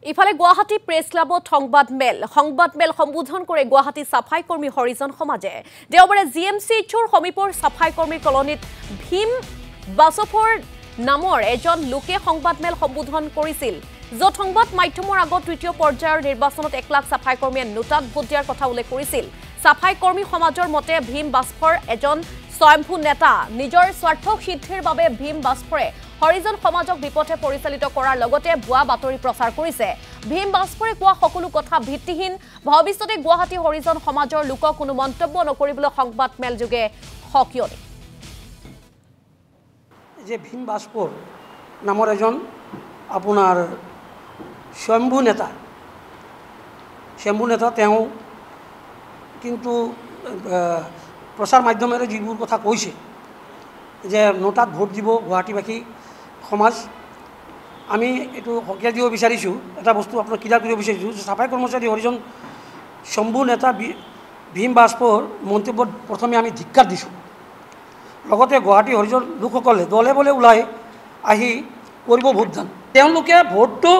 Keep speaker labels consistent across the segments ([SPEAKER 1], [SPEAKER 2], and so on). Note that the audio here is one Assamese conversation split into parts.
[SPEAKER 1] ইফালে গুৱাহাটী প্ৰেছ ক্লাবত সংবাদমেল সম্বোধন কৰে গুৱাহাটী সাফাই কৰ্মী হৰিজন সমাজে দেওবাৰে জিএমচিএইচৰ সমীপৰ সাফাই কৰ্মী কলনীত ভীম বাছফৰ নামৰ এজন লোকে সংবাদমেল সম্বোধন কৰিছিল য'ত সংবাদ মাধ্যমৰ আগত তৃতীয় পৰ্যায়ৰ নিৰ্বাচনত 1 লাখ সাফাই কৰ্মীয়ে নোটাত ভোট দিয়াৰ কথা উল্লেখ কৰিছিল সাফাই কৰ্মী সমাজৰ মতে ভীম বাছফৰ এজন স্বয়ম্ভূ নেতা নিজৰ স্বাৰ্থ সিদ্ধিৰ বাবে ভীম বাছফৰে হৰিজন সমাজক বিপথে পৰিচালিত কৰাৰ লগতে ভুৱা বাতৰি প্ৰচাৰ কৰিছে ভীম বাছফৰে কোৱা সকলো কথা ভিত্তিহীন ভৱিষ্যতে গুৱাহাটী হৰিজন সমাজৰ লোকক কোনো মন্তব্য নকৰিবলৈ সংবাদমেল যোগে হকিয়নি
[SPEAKER 2] যে ভীম বাছফৰ নামৰ এজন আপোনাৰ স্বয়ম্ভূ নেতা তেওঁ কিন্তু প্ৰচাৰ মাধ্যমেৰে যিবোৰ কথা কৈছে যে নোটাত ভোট দিব গুৱাহাটীবাসী সমাজ আমি এইটো হকিয়াই দিব বিচাৰিছোঁ এটা বস্তু আপোনাক ক্লিয়াৰ কৰিব বিচাৰিছোঁ যে সাফাই কৰ্মচাৰী হৰিজন শম্ভু নেতা ভীম বাছফৰ মন্তব্যত প্ৰথমে আমি ধিক্কাৰ দিছোঁ লগতে গুৱাহাটী হৰিজন লোকসকলে দলে বলে ওলাই আহি কৰিব ভোটদান তেওঁলোকে ভোটটো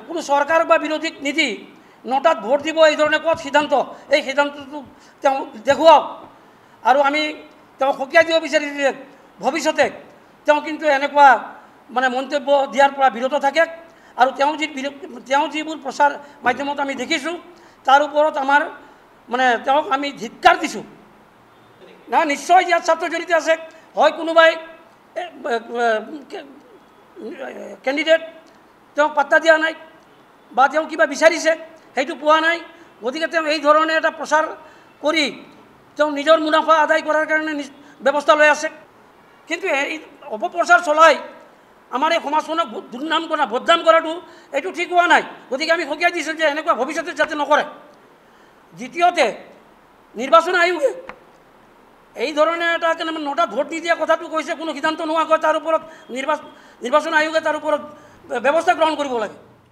[SPEAKER 2] কোনো চৰকাৰ বা বিৰোধীক নিদি নোটাত ভোট দিব এই ধৰণে ক'ত সিদ্ধান্ত এই সিদ্ধান্তটো তেওঁ দেখুৱাওক আৰু আমি তেওঁ হকিয়াই দিব বিচাৰিছোঁ যে ভৱিষ্যতে তেওঁ কিন্তু এনেকুৱা মানে মন্তব্য দিয়াৰ পৰা বিৰত থাকে আৰু তেওঁ যিবোৰ প্ৰচাৰ মাধ্যমত আমি দেখিছোঁ তাৰ ওপৰত আমাৰ মানে তেওঁক আমি ধিক্কাৰ দিছোঁ না নিশ্চয় ইয়াত ছাত্ৰ জড়িত আছে হয় কোনোবাই কেণ্ডিডেট তেওঁক পাত্তা দিয়া নাই বা তেওঁ কিবা বিচাৰিছে সেইটো পোৱা নাই গতিকে তেওঁ এই ধৰণে এটা প্ৰচাৰ কৰি তেওঁ নিজৰ মুনাফা আদায় কৰাৰ কাৰণে ব্যৱস্থা লৈ আছে কিন্তু এই অপপ্ৰচাৰ চলাই আমাৰ এই সমাজখনক বদনাম কৰাটো এইটো ঠিক হোৱা নাই গতিকে আমি হকিয়াই দিছোঁ যে এনেকুৱা ভৱিষ্যতে যাতে নকৰে দ্বিতীয়তে নিৰ্বাচন আয়োগে এই ধৰণে এটা নোটাত ভোট নিদিয়া কথাটো কৈছে কোনো সিদ্ধান্ত নোহোৱাকৈ তাৰ ওপৰত নিৰ্বাচন আয়োগে তাৰ ওপৰত ব্যৱস্থা গ্ৰহণ কৰিব লাগে